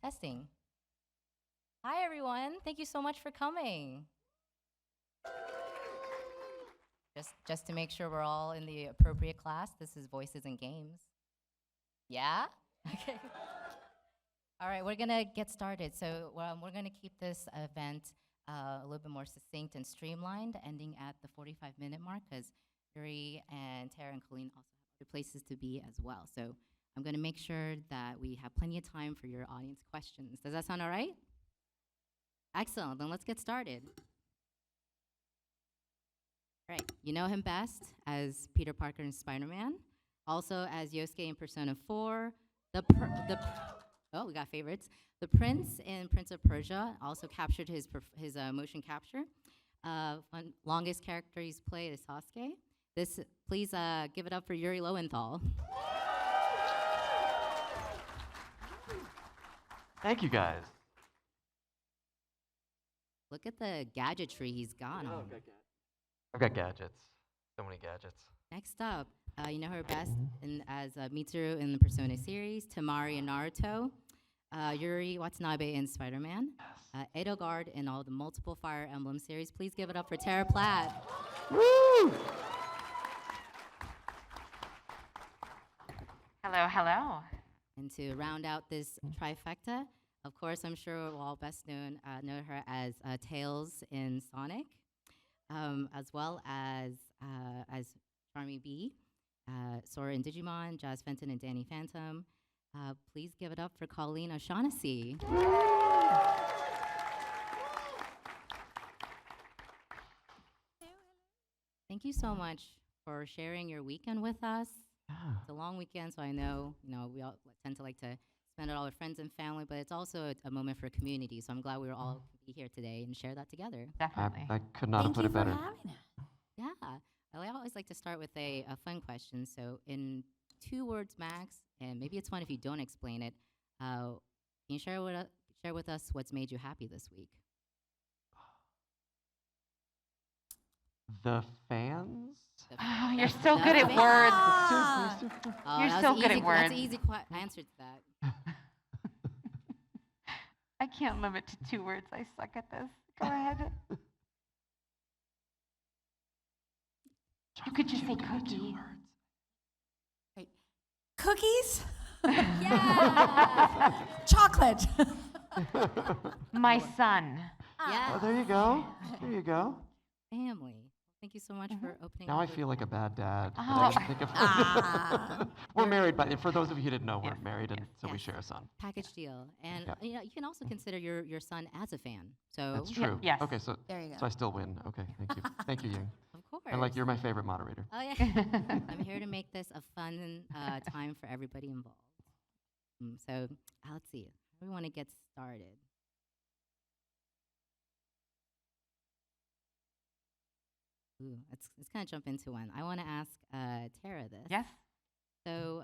Testing. Hi, everyone. Thank you so much for coming. Just to make sure we're all in the appropriate class, this is Voices and Games. Yeah? Okay. All right, we're gonna get started. So we're gonna keep this event a little bit more succinct and streamlined, ending at the 45-minute mark, because Yuri and Tara and Colleen also have other places to be as well. So I'm gonna make sure that we have plenty of time for your audience questions. Does that sound all right? Excellent, then let's get started. Right, you know him best as Peter Parker in Spider-Man, also as Yosuke in Persona 4, we got favorites. The Prince in Prince of Persia also captured his motion capture. Longest character he's played is Sasuke. Please give it up for Yuri Lowenthal. Thank you, guys. Look at the gadgetry he's got on. I've got gadgets. So many gadgets. Next up, you know her best as Mitsuru in the Persona series, Tamari in Naruto, Yuri Watanabe in Spider-Man, Edo Guard in all the multiple Fire Emblem series. Please give it up for Tara Platt. Woo! Hello, hello. And to round out this trifecta, of course, I'm sure we're all best know her as Tails in Sonic, as well as Charmy B, Sora in Digimon, Jazz Fenton and Danny Phantom. Please give it up for Colleen O'Shaughnessy. Thank you so much for sharing your weekend with us. It's a long weekend, so I know, we all tend to like to spend it all with friends and family, but it's also a moment for community. So I'm glad we were all be here today and share that together. Definitely. I could not have put it better. Thank you for having us. Yeah. I always like to start with a fun question. So in 2 words max, and maybe it's fun if you don't explain it, can you share with us what's made you happy this week? The fans? Oh, you're so good at words. Ah. You're that so was good easy, at words. That's an easy answer to that. I can't limit to 2 words. I suck at this. Go ahead. You could just say cookie. Wait. Cookies? Yeah. Chocolate. My son. Yeah. Oh, there you go. There you go. Family. Thank you so much for opening Now up I with- feel like a bad dad. that Oh. I should think of- Ah. We're married, but for those of you who didn't know, we're Yes, married, and yes, so we yes. share a son. package deal. And Yeah. you can also consider your son as a fan. So That's Yeah, true. yes. Okay, so There you go. I still win. Okay, thank you. Thank you, Ying. of course. And like, you're my favorite moderator. Oh yeah. I'm here to make this a fun time for everybody involved. So let's see. How do we want to get started? Ooh, let's kind of jump into one. I want to ask Tara this. Yes. So,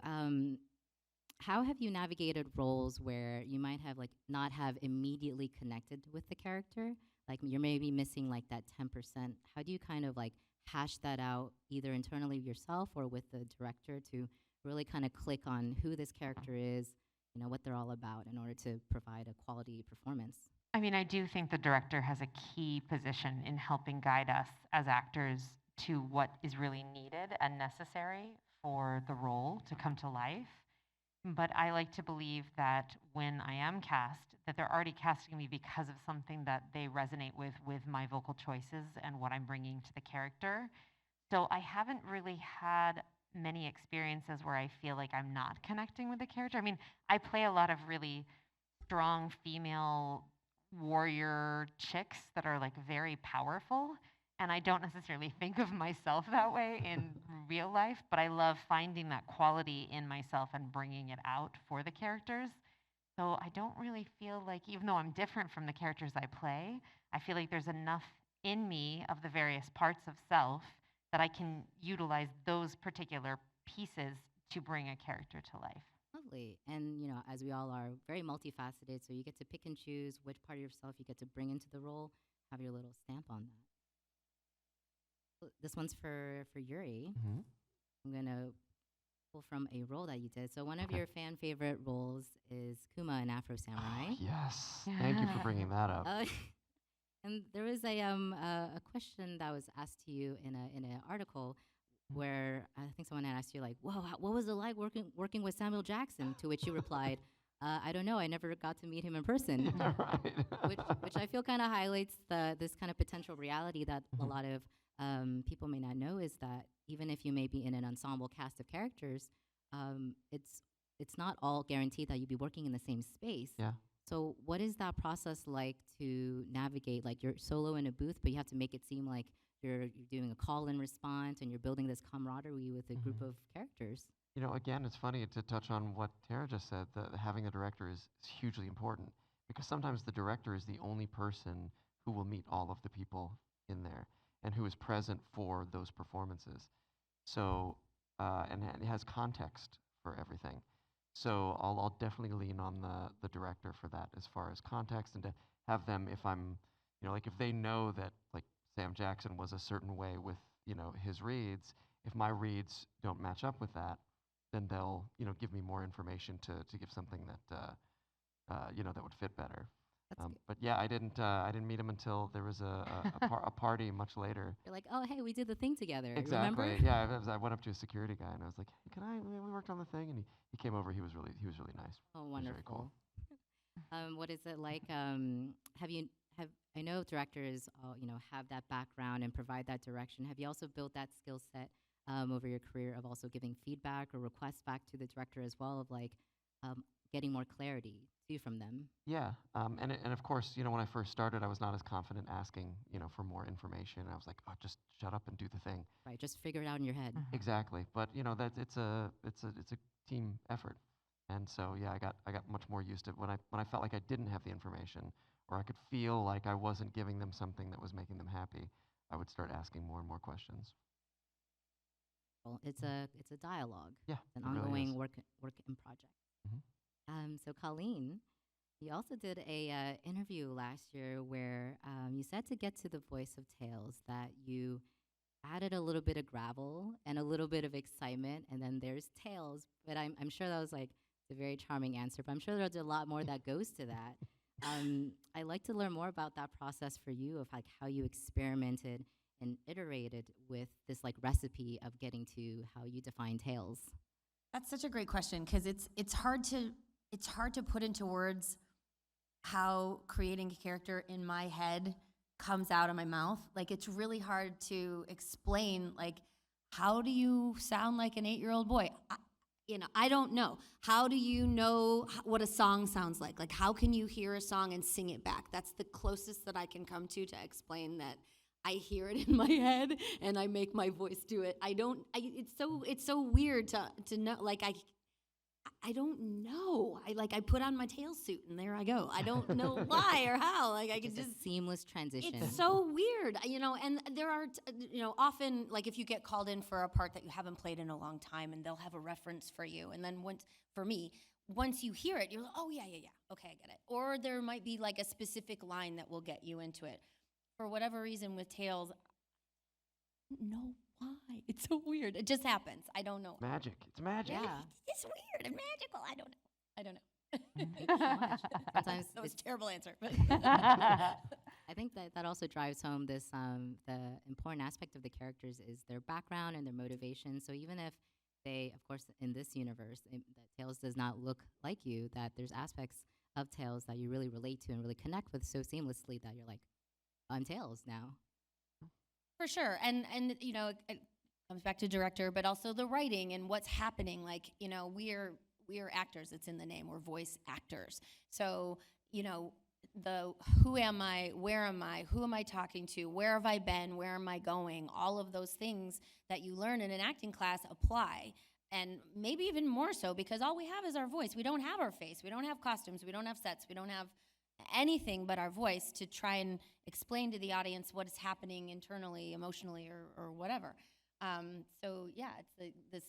how have you navigated roles where you might have not have immediately connected with the character? Like you're maybe missing like that 10%. How do you kind of like hash that out either internally yourself or with the director to really kind of click on who this character is, what they're all about in order to provide a quality performance? I mean, I do think the director has a key position in helping guide us as actors to what is really needed and necessary for the role to come to life. But I like to believe that when I am cast, that they're already casting me because of something that they resonate with my vocal choices and what I'm bringing to the character. So I haven't really had many experiences where I feel like I'm not connecting with the character. I mean, I play a lot of really strong female warrior chicks that are like very powerful. And I don't necessarily think of myself that way in real life, but I love finding that quality in myself and bringing it out for the characters. So I don't really feel like, even though I'm different from the characters I play, I feel like there's enough in me of the various parts of self that I can utilize those particular pieces to bring a character to life. Lovely. And, as we all are, very multifaceted, so you get to pick and choose which part of yourself you get to bring into the role, have your little stamp on that. This one's for Yuri. Mhm. I'm going to from a role that you did. So one of Okay. your fan favorite roles is Kuma in Afro Samurai. Yes. Thank you for bringing that up. And there was a question that was asked to you in an article where I think someone had asked you like, "Whoa, what was it like working with Samuel Jackson?" To which you replied, "I don't know. I never got to meet him in person." Yeah, right. which I feel kind of highlights this kind of potential reality that a Mhm. lot of people may not know is that even if you may be in an ensemble cast of characters, it's not all guaranteed that you'll be working in the same space. Yeah. So what is that process like to navigate? Like you're solo in a booth, but you have to make it seem like you're doing a call and response, and you're building this camaraderie with a group Mhm. of characters. You know, again, it's funny to touch on what Tara just said, that having a director is hugely important because sometimes the director is the only person who will meet all of the people in there and who is present for those performances. So, and it has context for everything. So I'll definitely lean on the director for that as far as context and to have them, if I'm, like if they know that like Sam Jackson was a certain way with, his reads, if my reads don't match up with that, then they'll, give me more information to give something that, that would fit better. That's good. But yeah, I didn't meet him until there was a party much later. You're like, oh, hey, we did the thing together. Exactly. Remember? Yeah, I went up to a security guy and I was like, hey, can I? We worked on the thing, and he came over. He was really nice. Oh, He was very cool. wonderful. What is it like? Have I know directors, have that background and provide that direction. Have you also built that skill set over your career of also giving feedback or requests back to the director as well of like getting more clarity too from them? Yeah, and of course, when I first started, I was not as confident asking, for more information. I was like, oh, just shut up and do the thing. Right, just figure it out in your head. Exactly. But that it's a team effort, and so yeah, I got much more used to it when I felt like I didn't have the information or I could feel like I wasn't giving them something that was making them happy. I would start asking more and more questions. Well, it's a dialogue, Yeah, an it really ongoing is. work in project. Mhm. So Colleen, you also did a interview last year where you said to get to the voice of Tails that you added a little bit of gravel and a little bit of excitement, and then there's Tails. But I'm sure that was like a very charming answer. But I'm sure there's a lot more that goes to that. I'd like to learn more about that process for you of like how you experimented and iterated with this like recipe of getting to how you define Tails. That's such a great question because it's hard to put into words how creating a character in my head comes out of my mouth. Like it's really hard to explain like how do you sound like an 8-year-old boy? I don't know. How do you know what a song sounds like? Like how can you hear a song and sing it back? That's the closest that I can come to explain that I hear it in my head and I make my voice do it. It's so weird to know like I don't know. I put on my tail suit and there I go. I don't know why or how. Like I could Just a seamless transition. it's so weird, and there are, often, like if you get called in for a part that you haven't played in a long time and they'll have a reference for you. And then once you hear it, you're like, oh, yeah, okay, I get it. Or there might be like a specific line that will get you into it. For whatever reason with Tails, I don't know why. It's so weird. It just happens. I don't know. Magic. It's magic. Yeah. It's weird and magical. I don't know. Thank you so much. Sometimes That was a terrible answer. But I think that also drives home this the important aspect of the characters is their background and their motivation. So even if they, of course, in this universe, that Tails does not look like you, that there's aspects of Tails that you really relate to and really connect with so seamlessly that you're like, I'm Tails now. For sure. And it comes back to director, but also the writing and what's happening. Like, we are actors. It's in the name. We're voice actors. So, the who am I, where am I, who am I talking to, where have I been, where am I going, all of those things that you learn in an acting class apply. And maybe even more so because all we have is our voice. We don't have our face. We don't have costumes. We don't have sets. We don't have anything but our voice to try and explain to the audience what is happening internally, emotionally, or whatever. So yeah, it's this.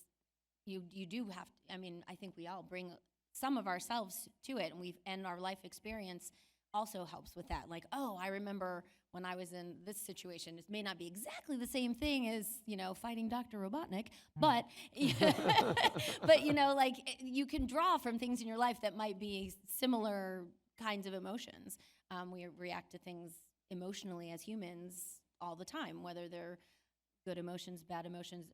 You do have to, I think we all bring some of ourselves to it, and our life experience also helps with that. Like, oh, I remember when I was in this situation, it may not be exactly the same thing as, fighting Dr. Robotnik, but, but, you can draw from things in your life that might be similar kinds of emotions. We react to things emotionally as humans all the time, whether they're good emotions, bad emotions.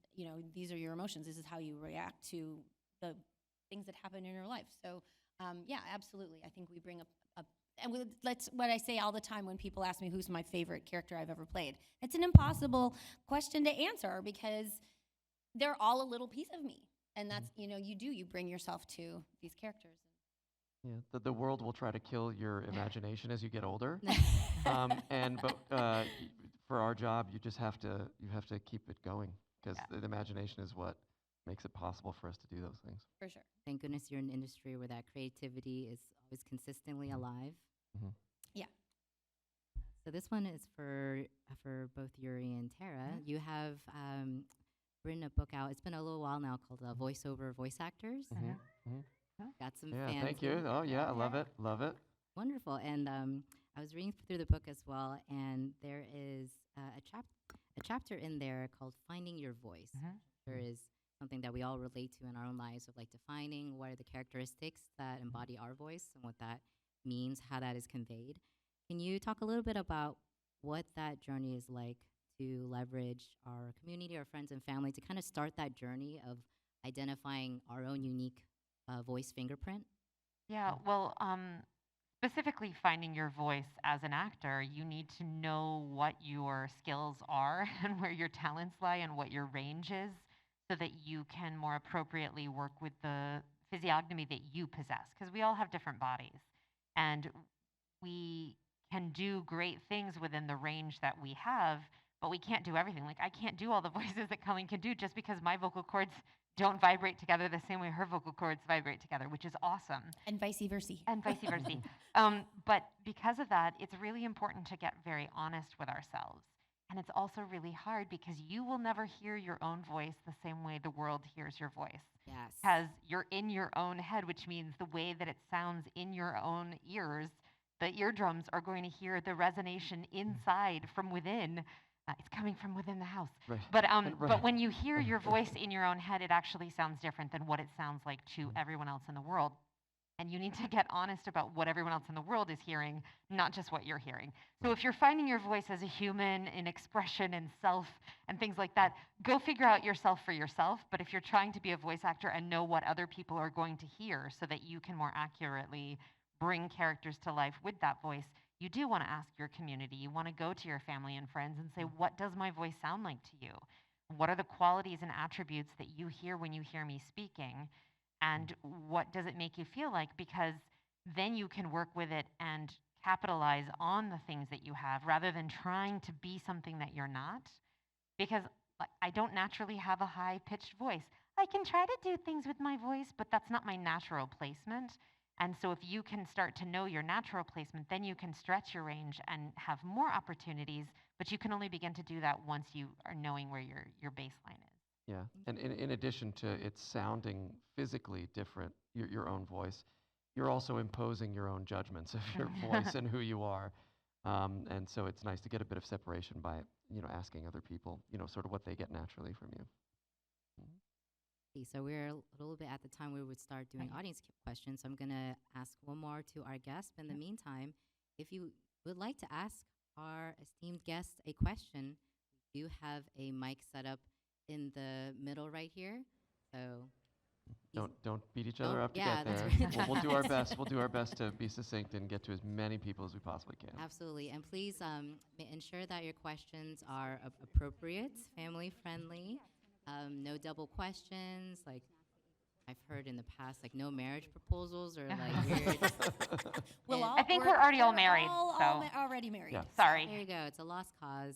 These are your emotions. This is how you react to the things that happen in your life. So, yeah, absolutely. I think we bring that's what I say all the time when people ask me who's my favorite character I've ever played. It's an impossible question to answer because they're all a little piece of me. And that's, you bring yourself to these characters. Yeah, the world will try to kill your imagination as you get older. For our job, you have to keep it going because the imagination is what makes it possible for us to do those things. For sure. Thank goodness you're in an industry where that creativity is always consistently alive. Mm-hmm. Yeah. So this one is for both Yuri and Tara. You have written a book out. It's been a little while now called Voiceover Voice Actors. Got some fans. Thank you. Oh yeah, I love it. Love it. Wonderful. And I was reading through the book as well, and there is a chapter in there called Finding Your Voice. There is something that we all relate to in our own lives of like defining what are the characteristics that embody our voice and what that means, how that is conveyed. Can you talk a little bit about what that journey is like to leverage our community, our friends and family to kind of start that journey of identifying our own unique voice fingerprint? Yeah, well, specifically finding your voice as an actor, you need to know what your skills are and where your talents lie and what your range is so that you can more appropriately work with the physiognomy that you possess. Because we all have different bodies. And we can do great things within the range that we have, but we can't do everything. Like, I can't do all the voices that Colleen can do just because my vocal cords don't vibrate together the same way her vocal cords vibrate together, which is awesome. And vice versa. And vice versa. But because of that, it's really important to get very honest with ourselves. And it's also really hard because you will never hear your own voice the same way the world hears your voice. Yes. Because you're in your own head, which means the way that it sounds in your own ears, the eardrums are going to hear the resonation inside from within. It's coming from within the house. Right. But when you hear your voice in your own head, it actually sounds different than what it sounds like to everyone else in the world. And you need to get honest about what everyone else in the world is hearing, not just what you're hearing. So if you're finding your voice as a human in expression and self and things like that, go figure out yourself for yourself. But if you're trying to be a voice actor and know what other people are going to hear so that you can more accurately bring characters to life with that voice, you do want to ask your community. You want to go to your family and friends and say, what does my voice sound like to you? What are the qualities and attributes that you hear when you hear me speaking? And what does it make you feel like? Because then you can work with it and capitalize on the things that you have rather than trying to be something that you're not. Because I don't naturally have a high-pitched voice. I can try to do things with my voice, but that's not my natural placement. And so if you can start to know your natural placement, then you can stretch your range and have more opportunities, but you can only begin to do that once you are knowing where your baseline is. Yeah, and in addition to it sounding physically different, your own voice, you're also imposing your own judgments of your voice and who you are. And so it's nice to get a bit of separation by, asking other people, sort of what they get naturally from you. So we're a little bit at the time where we would start doing audience questions. So I'm going to ask one more to our guest. But in the meantime, if you would like to ask our esteemed guest a question, we do have a mic set up in the middle right here. So don't beat each other up to yeah, get that's there. right. We'll do our best. We'll do our best to be succinct and get to as many people as we possibly can. Absolutely. And please ensure that your questions are appropriate, family friendly, no double questions. Like I've heard in the past, like no marriage proposals or like weird. I think we're already all married. Already married. Yeah. Sorry. There you go. It's a lost cause.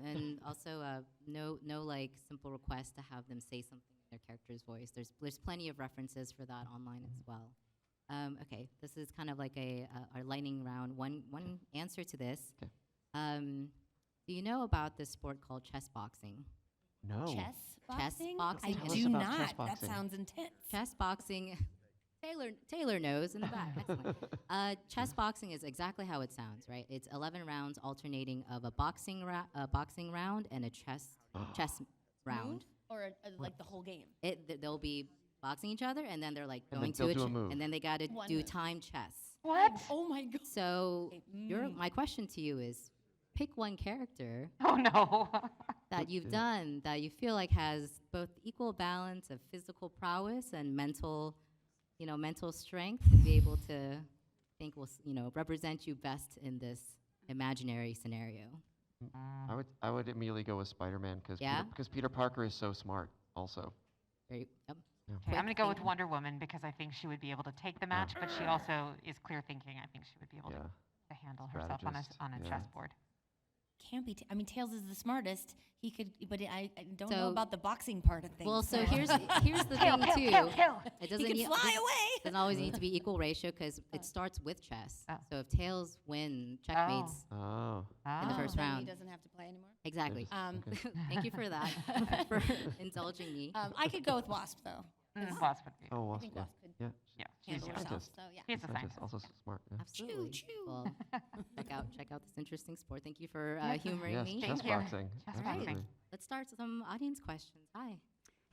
And also no like simple request to have them say something in their character's voice. There's plenty of references for that online as well. Okay, this is kind of like our lightning round. One answer to this. Okay. Do you know about this sport called chess boxing? No. Chess boxing? boxing. I Tell do us about chess not. That boxing. sounds intense. Chess boxing Taylor knows in the back. Excellent. Chess boxing is exactly how it sounds, right? It's 11 rounds alternating of a boxing round and a chess round. Or like the whole game. They'll be boxing each other, and then they're like And going then to they'll do a move. and then they got to One do move. timed chess. What? Oh my god. So Okay, my question to you is, pick one character Oh no. that you've done that you feel like has both equal balance of physical prowess and mental strength to be able to think will represent you best in this imaginary scenario. I would immediately go with Spider-Man Yeah? because Peter Parker is so smart. Also, Very, yep. yeah. Okay, I'm going to go with thinking. Wonder Woman because I think she would be able to take the match, but she also is clear thinking. I think she would be able Yeah. to handle herself on Strategist, a yeah. chessboard. Can't be. I mean, Tails is the smartest. He could, but I don't know So- about the boxing part of things. Well, so so- here's the Tail, thing tail, too. tail, tail. It he doesn't can need, fly it away. doesn't always need to be equal ratio because it starts with chess. Oh. So if tails win, checkmates Oh, in the first Then round. he doesn't have to play anymore. Exactly. Okay. Thank you for that, for indulging me. I could go with Wasp though. Wasp would be. oh, I Wasp, think yeah, Wasp could yeah. Yeah, handle she's a herself. scientist. So yeah. He's a Scientist, scientist. also smart. Yeah. Absolutely. choo. Well, check out this interesting sport. Thank you for humoring Yes, me. chess Thank you. boxing. Chess absolutely. boxing. Let's start some audience questions. Hi.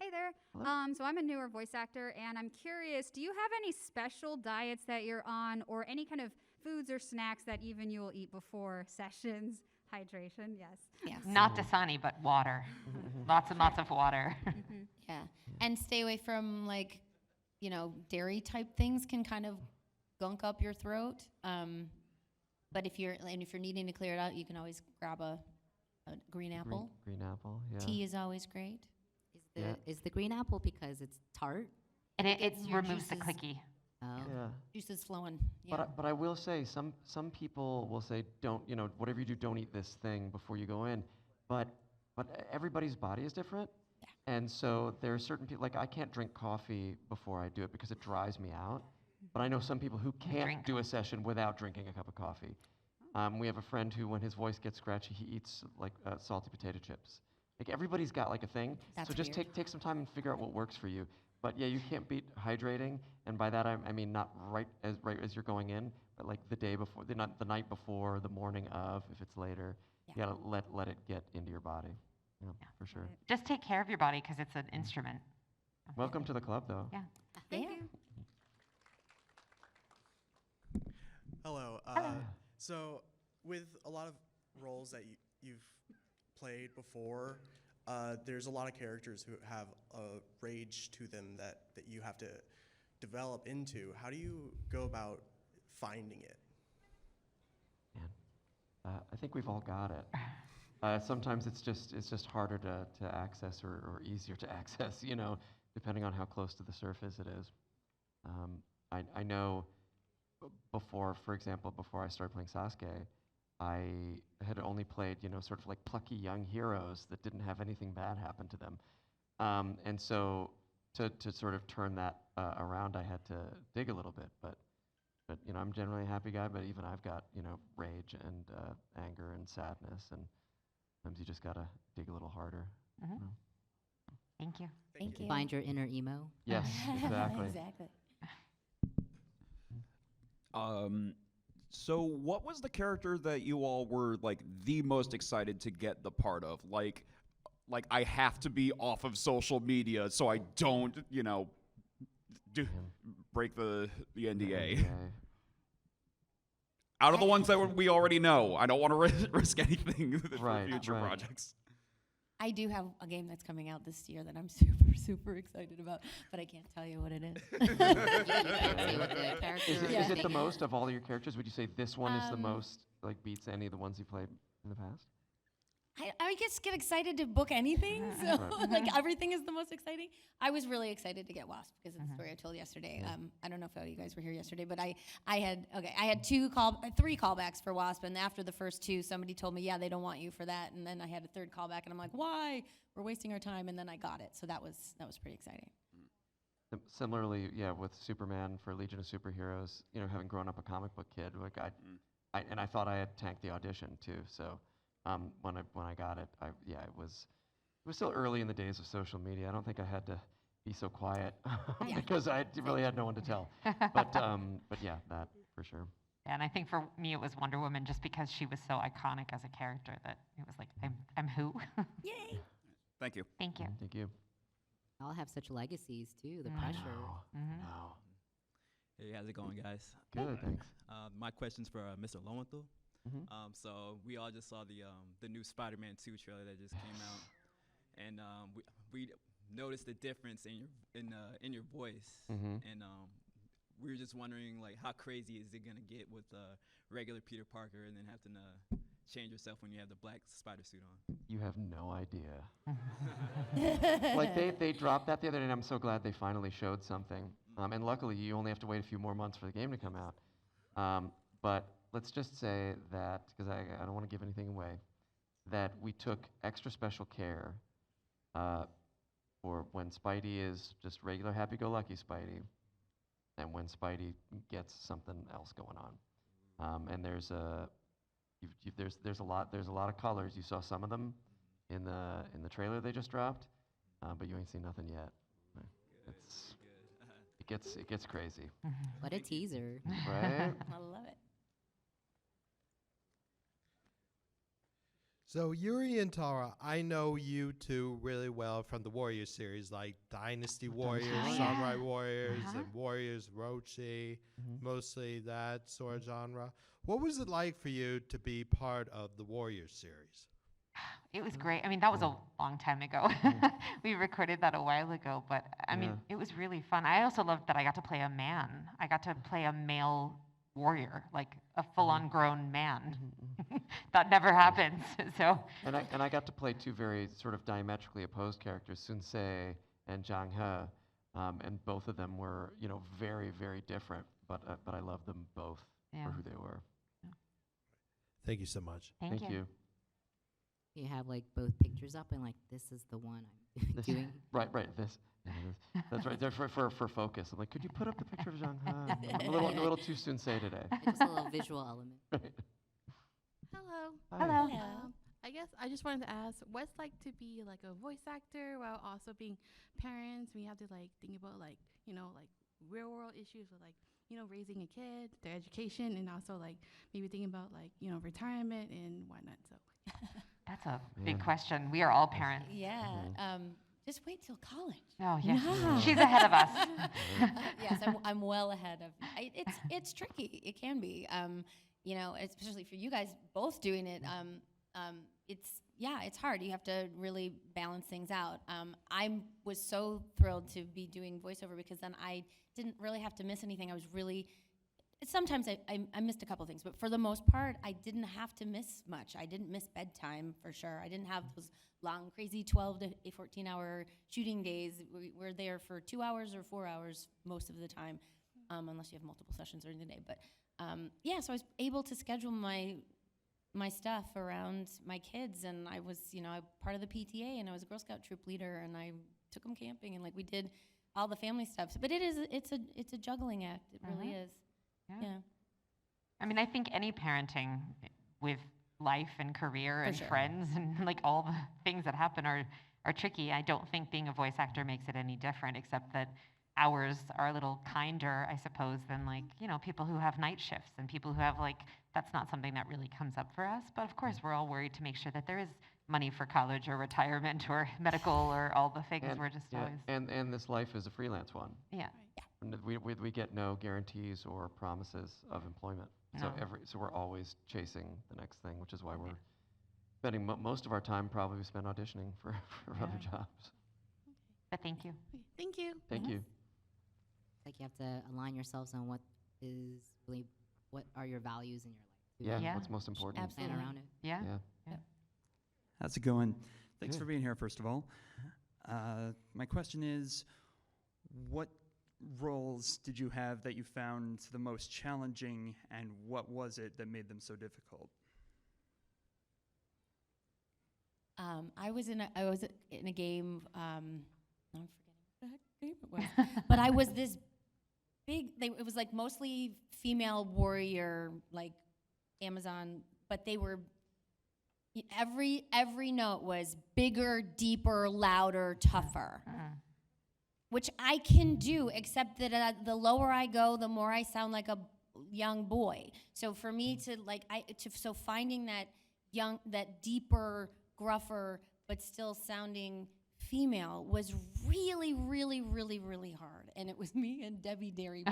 Hey there. Hello. So I'm a newer voice actor, and I'm curious, do you have any special diets that you're on, or any kind of foods or snacks that even you will eat before sessions? Hydration, yes. Yes. Not Dasani, but water. Lots and lots of water. Yeah. And stay away from like, dairy type things can kind of gunk up your throat. But if you're needing to clear it out, you can always grab a green apple. Green apple. Yeah. Tea is always great. Is the green apple because it's tart? And it Gets your removes the juices. clicky. Oh. Yeah. Juices flowing. Yeah. But I will say some people will say don't whatever you do, don't eat this thing before you go in, but everybody's body is different, and so there are certain people, like I can't drink coffee before I do it because it dries me out, but I know some people who can't drink. do a session without drinking a cup of coffee. We have a friend who, when his voice gets scratchy, he eats like salty potato chips. Like everybody's got like a thing, That's so just weird. take some time and figure out what works for you. But yeah, you can't beat hydrating, and by that I mean not right as you're going in, but like the day before, the night before, the morning of, if it's later. Yeah. You gotta let it get into your body. Yeah, for sure. Just take care of your body because it's an instrument. Welcome to the club, though. Yeah. Thank Yeah. you. Hello. Hello. So, with a lot of roles that you've played before, there's a lot of characters who have a rage to them that you have to develop into. How do you go about finding it? Man, I think we've all got it. Sometimes it's just harder to access or easier to access, depending on how close to the surface it is. I know before, for example, before I started playing Sasuke, I had only played, sort of like plucky young heroes that didn't have anything bad happen to them. And so to sort of turn that around, I had to dig a little bit. But I'm generally a happy guy, but even I've got, rage and anger and sadness, and sometimes you just gotta dig a little harder. Mhm. you know. Thank you. Thank you. Find your inner emo. Yes, exactly. Exactly. So what was the character that you all were like the most excited to get the part of? Like I have to be off of social media so I don't, break the NDA. Out of the ones that we already know, I don't want to risk anything for Right, future right. projects. I do have a game that's coming out this year that I'm super, super excited about, but I can't tell you what it is. You can't say what the character Is it, Yeah. is it the most of all your characters? Would you say this one is the Um, most, like, beats any of the ones you played in the past? I just get excited to book anything, so Right. like everything is the most exciting. I was really excited to get Wasp because of the story I told yesterday. I don't know if all you guys were here yesterday, but I had three callbacks for Wasp, and after the first two, somebody told me, yeah, they don't want you for that, and then I had a third callback, and I'm like, why? We're wasting our time, and then I got it, so that was pretty exciting. Similarly, yeah, with Superman for Legion of Superheroes, having grown up a comic book kid, like I thought I had tanked the audition too. So when I got it, it was still early in the days of social media. I don't think I had to be so quiet Yeah. because I really had no one to tell. But yeah, that for sure. And I think for me it was Wonder Woman just because she was so iconic as a character that it was like, I'm who? Yay. Thank you. Thank you. Thank you. Y'all have such legacies too. The Mm. pressure. Mhm. No. Hey, how's it going, guys? Good, thanks. My question's for Mr. Lowenthal. Mhm. So we all just saw the new Spider-Man 2 trailer that just came out, and we noticed the difference in your voice, Mhm. and we were just wondering like how crazy is it gonna get with regular Peter Parker and then having to change yourself when you have the black spider suit on. You have no idea. Like they dropped that the other day, and I'm so glad they finally showed something. And luckily, you only have to wait a few more months for the game to come out. But let's just say that, because I don't want to give anything away, that we took extra special care for when Spidey is just regular happy-go-lucky Spidey, and when Spidey gets something else going on. And there's a lot of colors. You saw some of them in the trailer they just dropped, but you ain't seen nothing yet. It gets crazy, What a teaser. right? I love it. So Yuri and Tara, I know you two really well from the Warrior series, like Dynasty Warriors, Warriors. Samurai Warriors, Uh-huh. and Warriors Roshi, Mhm. mostly that sort of genre. What was it like for you to be part of the Warriors series? It was great. I mean, that was a long time ago. We recorded that a while ago, but I mean, Yeah. it was really fun. I also loved that I got to play a man. I got to play a male warrior, like a full-on grown man. That never happens. So, And I got to play two very sort of diametrically opposed characters, Sun Se and Zhang He, and both of them were very very different. But I love them both yeah. for who they were. Thank you so much. Thank you. You have like both pictures up and like this is the one I'm This- doing. Right, this. Yeah, that's right. They're for focus. I'm like, could you put up the picture of Zhang He? I'm a little too Sun Se today. Just a little visual element. Hello. Hi. Hello. I guess I just wanted to ask, what's like to be like a voice actor while also being parents? We have to like think about like like real world issues with like raising a kid, their education, and also like maybe thinking about like retirement and whatnot. So That's a big Yeah. question. We are all parents. Yeah. Mhm. Just wait till college. Oh, yeah. Yeah. She's ahead of us. Yes, I'm well ahead of. It's tricky. It can be. Especially for you guys both doing it. It's hard. You have to really balance things out. I was so thrilled to be doing voiceover because then I didn't really have to miss anything. I was really. Sometimes I missed a couple things, but for the most part, I didn't have to miss much. I didn't miss bedtime for sure. I didn't have those long, crazy 12 to 14-hour shooting days. We're there for 2 hours or 4 hours most of the time, unless you have multiple sessions during the day. But so I was able to schedule my stuff around my kids, and I was, part of the PTA, and I was a Girl Scout troop leader, and I took them camping, and like we did all the family stuff. But it's a juggling act. It really is. Yeah. I mean, I think any parenting with life and career For and sure. friends and like all the things that happen are tricky. I don't think being a voice actor makes it any different, except that hours are a little kinder, I suppose, than like, people who have night shifts and people who have like, that's not something that really comes up for us. But of course, we're all worried to make sure that there is money for college or retirement or medical or all so things. We're just yeah, always, and this life is a freelance one. yeah. And we get no guarantees or promises of employment. No. So we're always chasing the next thing, which is why we're spending most of our time probably we spend auditioning for other Yeah. jobs. But thank you. okay, thank you. Thank you. It's like you have to align yourselves on what are your values in your life. too. Yeah, Yeah. what's most important. Absolutely. Plan around it. Yeah. Yeah. How's it going? Thanks Good. for being here, first of all. My question is, what roles did you have that you found the most challenging, and what was it that made them so difficult? I was in a game. I'm forgetting what the heck game it was, but I was this big. It was like mostly female warrior, like Amazon, but they were. Every note was bigger, deeper, louder, tougher. which I can do, except that the lower I go, the more I sound like a young boy. So for me to like, so finding that deeper, gruffer, but still sounding female was really, really, really, really hard. And it was me and Debbie Derryberry.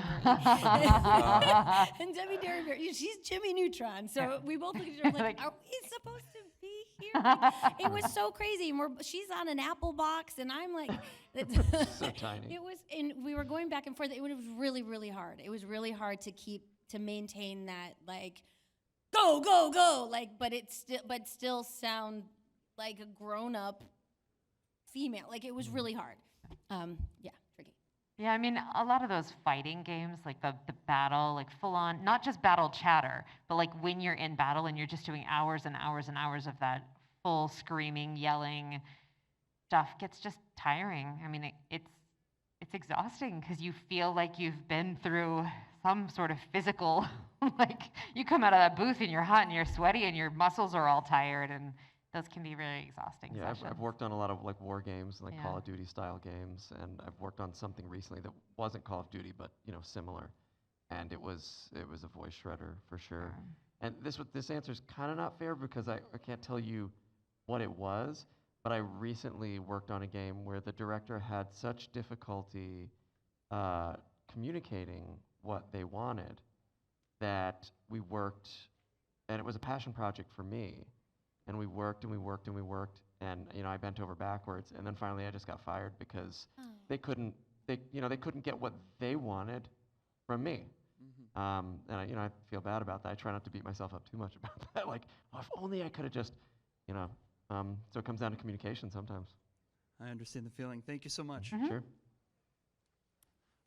And Debbie Derryberry, she's Jimmy Neutron. So we both looked at her like, are we supposed to be here? Like, it was so crazy. And she's on an apple box, and I'm like, So tiny. It was, and we were going back and forth. It was really, really hard. It was really hard to maintain that, like, go, go, go, like, but still sound like a grown-up female. Like, it was really hard. Yeah, tricky. Yeah, I mean, a lot of those fighting games, like the battle, like full on, not just battle chatter, but like when you're in battle and you're just doing hours and hours and hours of that full screaming, yelling stuff gets just tiring. I mean, it's exhausting because you feel like you've been through some sort of physical, like you come out of that booth and you're hot and you're sweaty and your muscles are all tired, and those can be really exhausting Yeah, sessions. I've worked on a lot of like war games, like Yeah. Call of Duty style games, and I've worked on something recently that wasn't Call of Duty, but similar, and it was a voice shredder for sure. And this answer is kind of not fair because I can't tell you what it was, but I recently worked on a game where the director had such difficulty communicating what they wanted that we worked, and it was a passion project for me. And we worked and we worked and we worked, and I bent over backwards, and then finally I just got fired because they couldn't get what they wanted from me. And I feel bad about that. I try not to beat myself up too much about that. Like, oh, if only I could have just, so it comes down to communication sometimes. I understand the feeling. Thank you so much. Sure.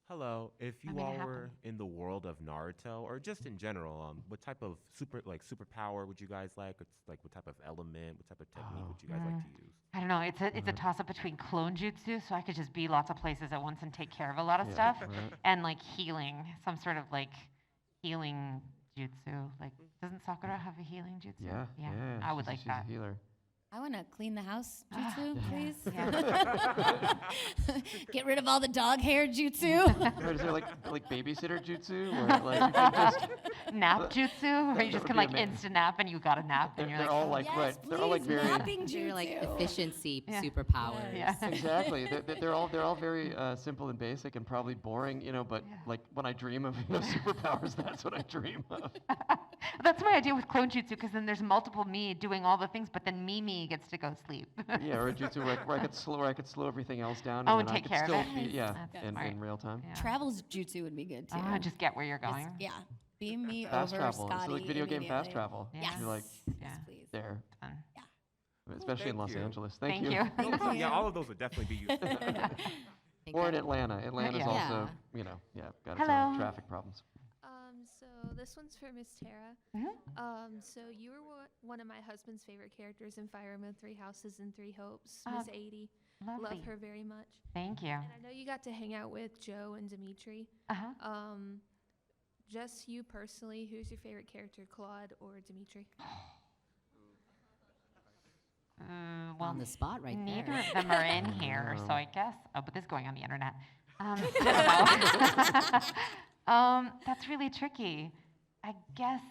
Hello. If I you mean, it all happened. were in the world of Naruto, or just in general, what type of superpower would you guys like? It's like what type of element, what type of technique would you guys like to use? I don't know. It's a toss up between clone jutsu, so I could just be lots of places at once and take care of a lot of Yeah, stuff, right. and like healing, some sort of like healing jutsu. Like, doesn't Sakura have a healing jutsu? Yeah. I would like she's that. a healer. I want to clean the house jutsu, Yeah. please. Yeah. Get rid of all the dog hair jutsu. Right, is there like babysitter jutsu, or like you can just Nap jutsu, where you just would can be like amazing. instant nap and you got a nap and you're they're like, all oh, like Yes, right, they're all like please, very napping They're like jutsu. efficiency Yeah. superpowers. Yeah. exactly. They're all very simple and basic and probably boring, but Yeah. like when I dream of superpowers, that's what I dream of. That's my idea with clone jutsu, because then there's multiple me doing all the things, but then me gets to go sleep. Yeah, or a jutsu where I could slow everything else down, Oh, and and then I take could care of still it. be That's in smart. real time. Yeah. Travels jutsu would be good too. Just get where you're Just- going. yeah. Beam me Fast over, travel, Scotty. so like video game fast immediately. travel. Yeah. Yes. You're like Yeah. Yes, please. there, Fun. especially in thank Los you. Angeles. Thank you. you. Thank Oh, you. yeah, all of those would definitely be useful. Think Or in that- Atlanta. Atlanta's Yeah. also, got its Hello. own traffic problems. So this one's for Miss Tara. Mhm. So you were one of my husband's favorite characters in Fire Emblem Three Houses and Three Hopes, Oh, Miss 80. Lovely. Love her very much. Thank you. And I know you got to hang out with Joe and Dimitri. Uh-huh. Just you personally, who's your favorite character, Claude or Dimitri? Well, On the spot right neither there. of them are in here, so No. I guess. Oh, but this is going on the internet. I don't know. That's really tricky. I guess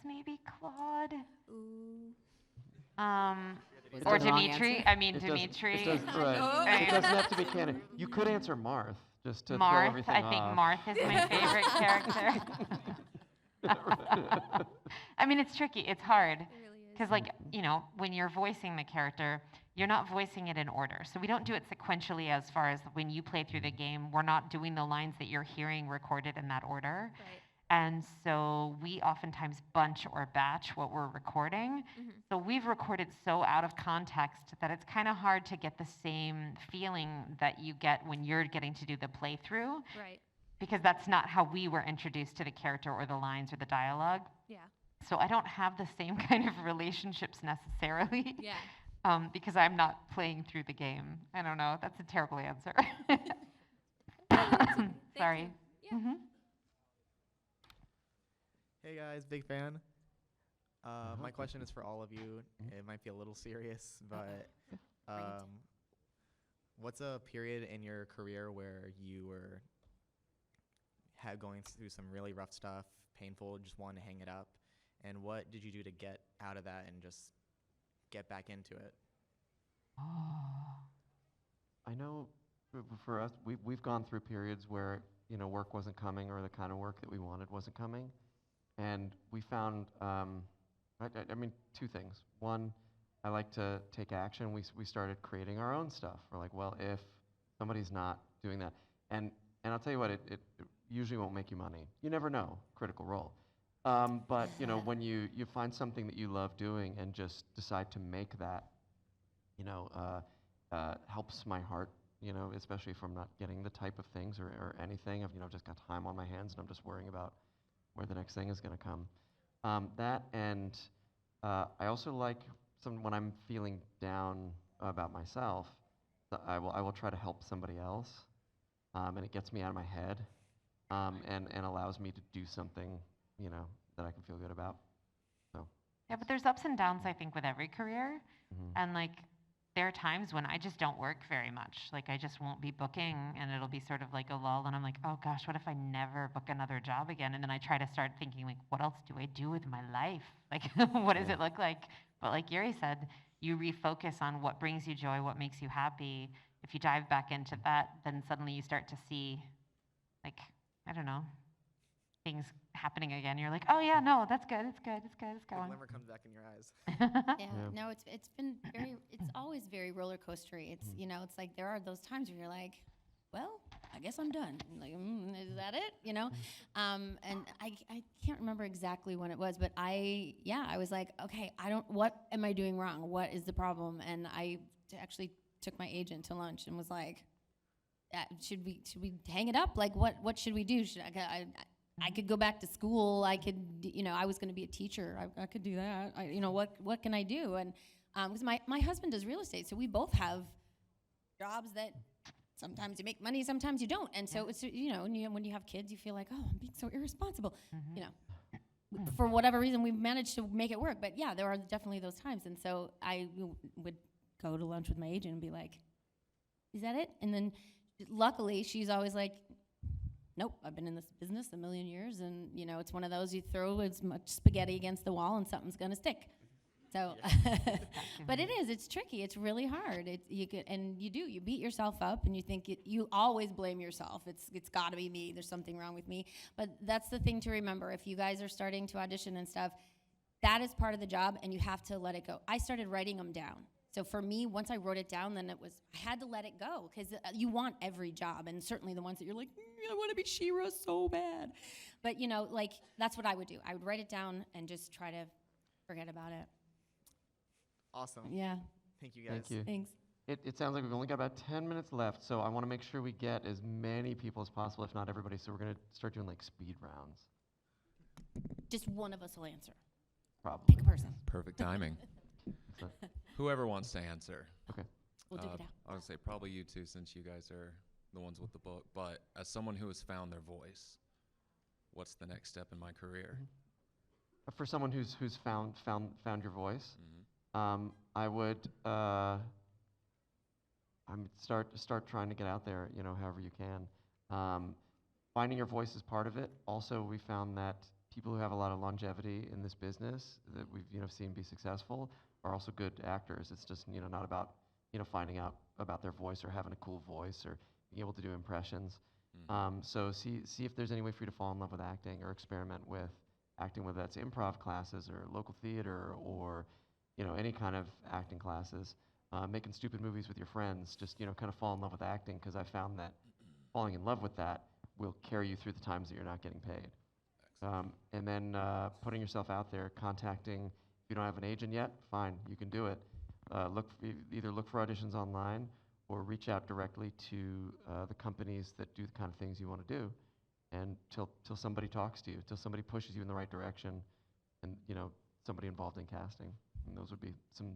maybe Claude. Ooh. Was Or it the wrong Dimitri. answer? I mean, It does- Dimitri. It, does, right. Oh. It doesn't have to be canon. You could answer Marth, just to throw Marth. everything I think off. Marth is my favorite character. I mean, it's tricky. It's hard. It really is. Because, like, when you're voicing the character, you're not voicing it in order. So we don't do it sequentially as far as when you play through the game. We're not doing the lines that you're hearing recorded in that order. Right. And so we oftentimes bunch or batch what we're recording. Mhm. So we've recorded so out of context that it's kind of hard to get the same feeling that you get when you're getting to do the playthrough, Right. because that's not how we were introduced to the character or the lines or the dialogue. Yeah. So I don't have the same kind of relationships necessarily. Yeah. Because I'm not playing through the game. I don't know. That's a terrible answer. Thank Sorry. you. Yeah. Mhm. Hey guys, big fan. My question is for all of you. It might be a little serious, but what's a period in your career where you were going through some really rough stuff, painful, just wanted to hang it up, and what did you do to get out of that and just get back into it? I know for us, we've gone through periods where, work wasn't coming or the kind of work that we wanted wasn't coming. And we found, I mean, two things. One, I like to take action. We started creating our own stuff. We're like, well, if somebody's not doing that, and I'll tell you what, it usually won't make you money. You never know, Critical Role. But, when you find something that you love doing and just decide to make that, helps my heart, especially if I'm not getting the type of things or anything. I've just got time on my hands and I'm just worrying about where the next thing is going to come. That and I also like when I'm feeling down about myself, I will try to help somebody else, and it gets me out of my head, and allows me to do something, that I can feel good about. So. Yeah, but there's ups and downs, I think, with every career. Mm-hmm. And like, there are times when I just don't work very much. Like, I just won't be booking, and it'll be sort of like a lull, and I'm like, oh gosh, what if I never book another job again? And then I try to start thinking, like, what else do I do with my life? Like, what does it look like? But like Yuri said, you refocus on what brings you joy, what makes you happy. If you dive back into that, then suddenly you start to see, like, I don't know, things happening again. You're like, oh yeah, no, that's good, it's good, it's good, it's The going. glimmer comes back in your eyes. Yeah, no, it's been very, it's always very roller coastery. It's, it's like there are those times where you're like, well, I guess I'm done. Like, is that it? And I can't remember exactly when it was, but I was like, okay, what am I doing wrong? What is the problem? And I actually took my agent to lunch and was like, should we hang it up? Like, what should we do? I could go back to school. I could, I was going to be a teacher. I could do that. What can I do? And because my husband does real estate, so we both have jobs that sometimes you make money, sometimes you don't. And so it's, when you have kids, you feel like, oh, I'm being so irresponsible. For whatever reason, we've managed to make it work. But yeah, there are definitely those times. And so I would go to lunch with my agent and be like, is that it? And then luckily, she's always like, nope, I've been in this business a million years, and it's one of those, you throw as much spaghetti against the wall and something's gonna stick. So, but it's tricky, it's really hard. You beat yourself up and you think you always blame yourself. It's gotta be me, there's something wrong with me. But that's the thing to remember, if you guys are starting to audition and stuff, that is part of the job and you have to let it go. I started writing them down. So for me, once I wrote it down, then I had to let it go, because you want every job, and certainly the ones that you're like, I want to be She-Ra so bad. But that's what I would do. I would write it down and just try to forget about it. Awesome. Yeah. Thank you, guys. Thank you. Thanks. It sounds like we've only got about 10 minutes left, so I want to make sure we get as many people as possible, if not everybody. So we're going to start doing like speed rounds. Just one of us will answer. Probably. Pick a person. Perfect timing. Whoever wants to answer. Okay. We'll dig it out. I would say probably you two, since you guys are the ones with the book. But as someone who has found their voice, what's the next step in my career? For someone who's found your voice, Mm-hmm. I would start trying to get out there, however you can. Finding your voice is part of it. Also, we found that people who have a lot of longevity in this business that we've seen be successful are also good actors. It's just not about finding out about their voice or having a cool voice or being able to do impressions. Mm-hmm. So see if there's any way for you to fall in love with acting or experiment with acting, whether that's improv classes or local theater or any kind of acting classes. Making stupid movies with your friends, just kind of fall in love with acting, because I found that falling in love with that will carry you through the times that you're not getting paid. And then putting yourself out there, contacting. If you don't have an agent yet, fine, you can do it. Either look for auditions online or reach out directly to the companies that do the kind of things you want to do, and till somebody talks to you, till somebody pushes you in the right direction, and somebody involved in casting. And those would be some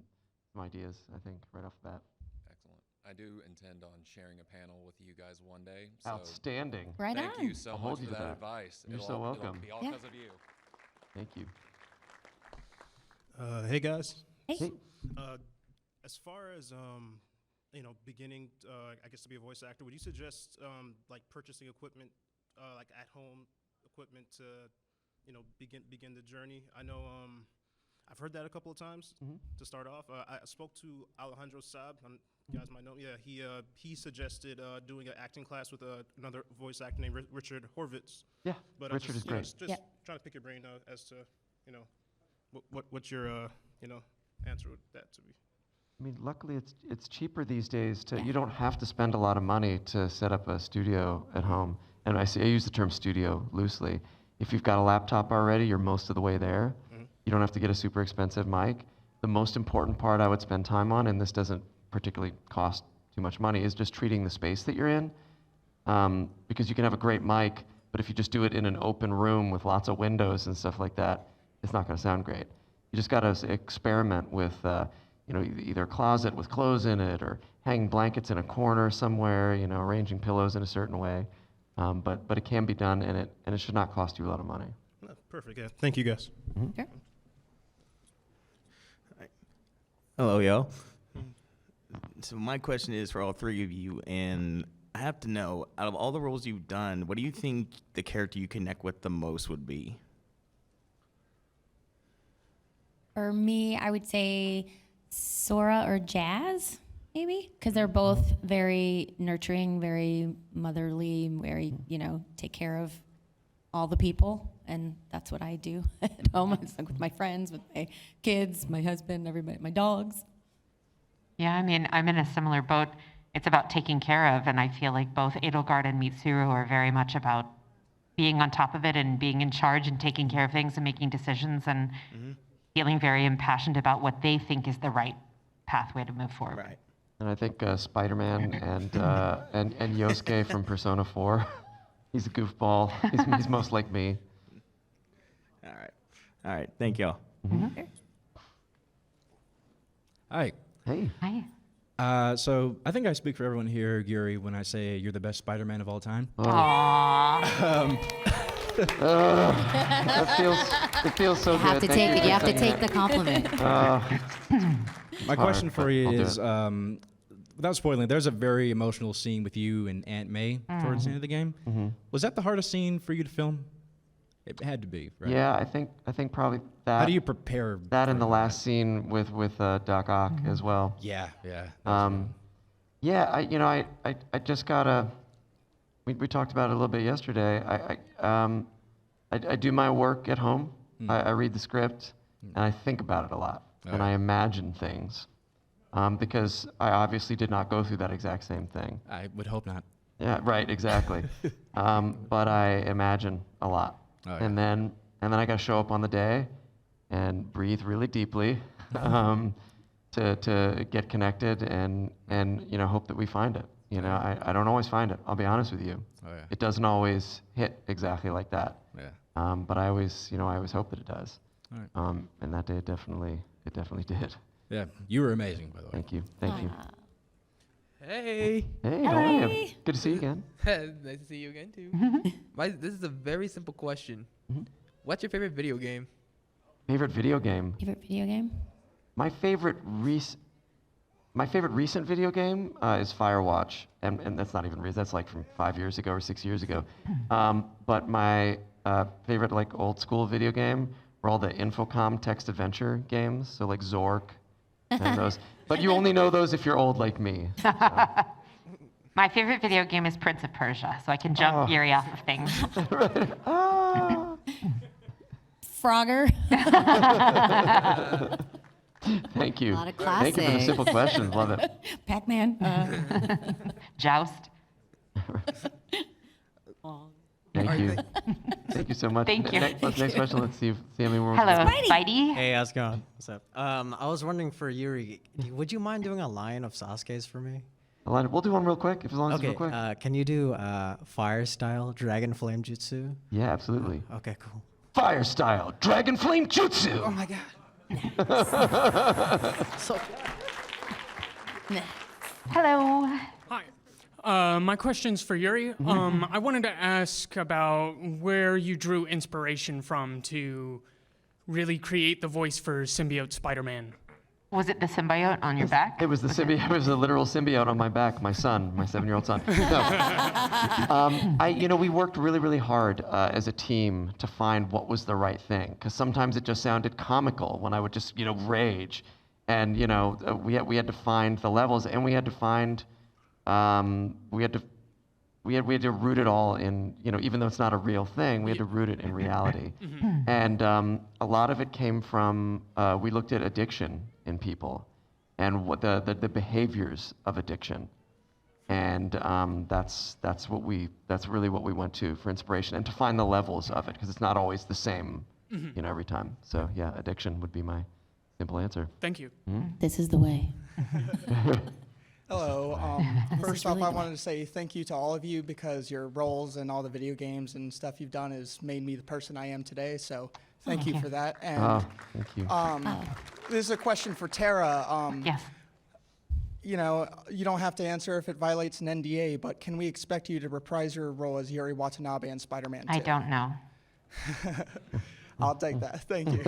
ideas, I think, right off the bat. Excellent. I do intend on sharing a panel with you guys one day. So Outstanding. Right thank on. you so I'll much hold you for to that that. advice. You're It'll so all- welcome. It'll be all Yeah. because of you. Thank you. Hey guys. Hey. As far as beginning, I guess, to be a voice actor, would you suggest like purchasing equipment, like at-home equipment to, begin the journey? I know I've heard that a couple of times to start off. I spoke to Alejandro Saab. You guys might know. Yeah, he suggested doing an acting class with another voice actor named Richard Horvitz. Yeah, But Richard is great. Just trying to pick your brain as to, what your answer would that to be. I mean, luckily it's cheaper these days you don't have to spend a lot of money to set up a studio at home. And I use the term studio loosely. If you've got a laptop already, you're most of the way there. You don't have to get a super expensive mic. The most important part I would spend time on, and this doesn't particularly cost too much money, is just treating the space that you're in. Because you can have a great mic, but if you just do it in an open room with lots of windows and stuff like that, it's not going to sound great. You just got to experiment with either a closet with clothes in it, or hanging blankets in a corner somewhere, arranging pillows in a certain way. But it can be done, and it should not cost you a lot of money. No, perfect. Yeah. Thank you, guys. Sure. Hello, yo. So my question is for all three of you, and I have to know, out of all the roles you've done, what do you think the character you connect with the most would be? For me, I would say Sora or Jazz, maybe, because they're both very nurturing, very motherly, very, take care of all the people. And that's what I do at home. It's like with my friends, with my kids, my husband, everybody, my dogs. Yeah, I mean, I'm in a similar boat. It's about taking care of, and I feel like both Edelgard and Mitsuru are very much about being on top of it and being in charge and taking care of things and making decisions and feeling very impassioned about what they think is the right pathway to move forward. Right. And I think Spider-Man and Yosuke from Persona 4, he's a goofball. He's most like me. All right. Thank y'all. Hi. Hey. Hi. So I think I speak for everyone here, Yuri, when I say you're the best Spider-Man of all time. Aww. It feels so You have good. to Thank take it. You have to for saying take the compliment. My question for you I'll do is, without spoiling, there's a very emotional scene with you and Aunt May towards the end of the game. Was that the hardest scene for you to film? It had to be, right? Yeah, I think probably that. How do you prepare that in the last scene with Doc Ock as well? Yeah. Yeah, I just gotta. We talked about it a little bit yesterday. I do my work at home. I read the script and I think about it a lot, and I imagine things, because I obviously did not go through that exact same thing. I would hope not. Yeah, right, exactly. But I imagine a lot. And then I got to show up on the day and breathe really deeply to get connected and hope that we find it. I don't always find it. I'll be honest with you. It doesn't always hit exactly like that. But I always hope that it does. And that day it definitely did. Yeah, you were amazing, by the way. Thank you. Thank you. Hey. Hey, how are you? Good to see you again. Nice to see you again too. This is a very simple question. What's your favorite video game? Favorite video game? Favorite video game? My favorite recent video game is Firewatch, and that's not even recent. That's like from 5 years ago or 6 years ago. But my favorite old school video game were all the Infocom text adventure games, so like Zork and those. But you only know those if you're old like me. So. My favorite video game is Prince of Persia, so I can jump Yuri off of things. Frogger. Thank you. A lot of Thank you for the simple questions. Love it. Pac-Man. Joust. Thank you. Thank you so much. Thank you. Next question. Let's see how many more. Hello, Spidey. Hey, how's it going? What's up? I was wondering for Yuri, would you mind doing a line of Sasuke's for me? We'll do one real quick, as long as it's real quick. Can you do fire style Dragon Flame Jutsu? Yeah, absolutely. Okay, cool. Fire style Dragon Flame Jutsu. Oh my god. So Hello. Hi. My question's for Yuri. I wanted to ask about where you drew inspiration from to really create the voice for symbiote Spider-Man. Was it the symbiote on your back? It was the symbiote. It was a literal symbiote on my back. My son, my 7-year-old son. No, we worked really, really hard as a team to find what was the right thing. Because sometimes it just sounded comical when I would just, rage, and we had to find the levels, and we had to find, we had to root it all in, even though it's not a real thing, we had to root it in reality. And a lot of it came from, we looked at addiction in people and what the behaviors of addiction. And that's really what we went to for inspiration and to find the levels of it, because it's not always the same, every time. So yeah, addiction would be my simple answer. Thank you. This is the way. Hello. This First is off, really I the wanted to say thank you to all of you, because your roles and all the video games and stuff you've done has made me the person I am today. So thank you for that. And thank you. This is a question for Tara. Yes. You don't have to answer if it violates an NDA, but can we expect you to reprise your role as Yuri Watanabe in Spider-Man 2? I don't know. I'll take that. Thank you.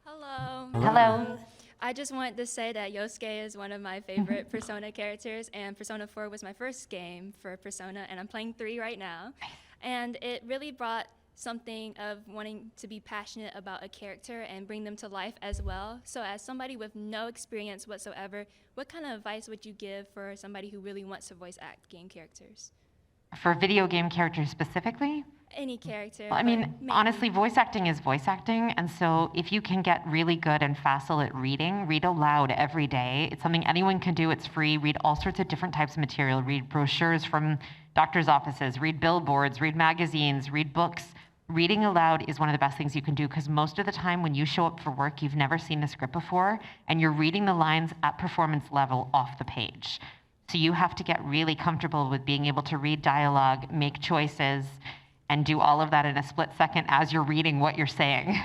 Hello. Hello. I just wanted to say that Yosuke is one of my favorite Persona characters, and Persona 4 was my first game for Persona, and I'm playing 3 right now. And it really brought something of wanting to be passionate about a character and bring them to life as well. So as somebody with no experience whatsoever, what kind of advice would you give for somebody who really wants to voice act game characters? For video game characters specifically? Any character. Well, I mean, but maybe- honestly, voice acting is voice acting. And so if you can get really good and facile at reading, read aloud every day. It's something anyone can do. It's free. Read all sorts of different types of material. Read brochures from doctors' offices. Read billboards. Read magazines. Read books. Reading aloud is one of the best things you can do, because most of the time when you show up for work, you've never seen the script before, and you're reading the lines at performance level off the page. So you have to get really comfortable with being able to read dialogue, make choices, and do all of that in a split second as you're reading what you're saying.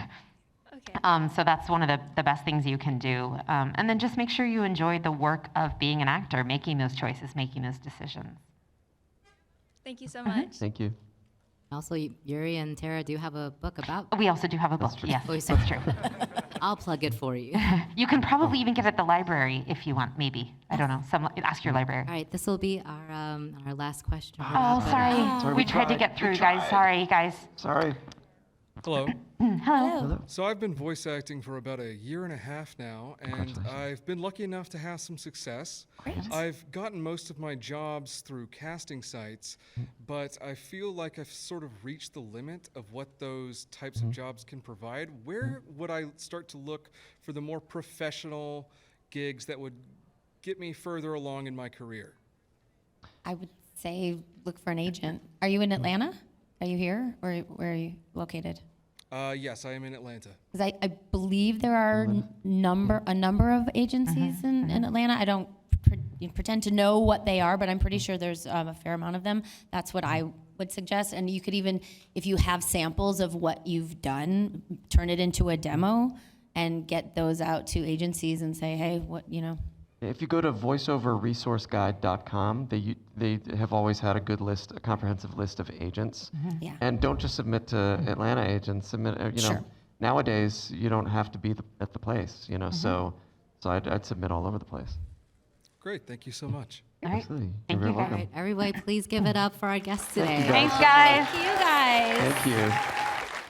Okay. So that's one of the best things you can do. And then just make sure you enjoy the work of being an actor, making those choices, making those decisions. Thank you so much. Thank you. Also, Yuri and Tara do have a book about. We also do have a book, yes, voice that's acting. true. I'll plug it for you. You can probably even get it at the library if you want, maybe. I don't know. Ask your library. All right, this will be our last question. Oh, sorry. We tried to get through, guys. Sorry, guys. Sorry. Hello. Hello. So I've been voice acting for about 1.5 years now, and I've been lucky enough to have some success. Great. I've gotten most of my jobs through casting sites, but I feel like I've sort of reached the limit of what those types of jobs can provide. Where would I start to look for the more professional gigs that would get me further along in my career? I would say look for an agent. Are you in Atlanta? Are you here, or where are you located? Yes, I am in Atlanta. Because I believe there are a number of agencies in Atlanta. I don't pretend to know what they are, but I'm pretty sure there's a fair amount of them. That's what I would suggest. And you could even, if you have samples of what you've done, turn it into a demo and get those out to agencies and say, hey, If you go to voiceoverresourceguide.com, they have always had a good list, a comprehensive list of agents. Yeah. And don't just submit to Atlanta agents. Submit, Sure. Nowadays you don't have to be at the place, So I'd submit all over the place. Great, thank you so much. All right. Absolutely. Thank You're you, very guys. welcome. All right, everybody, please give it up for our guests today. you, guys. Thanks, guys. Thank you guys. Thank you.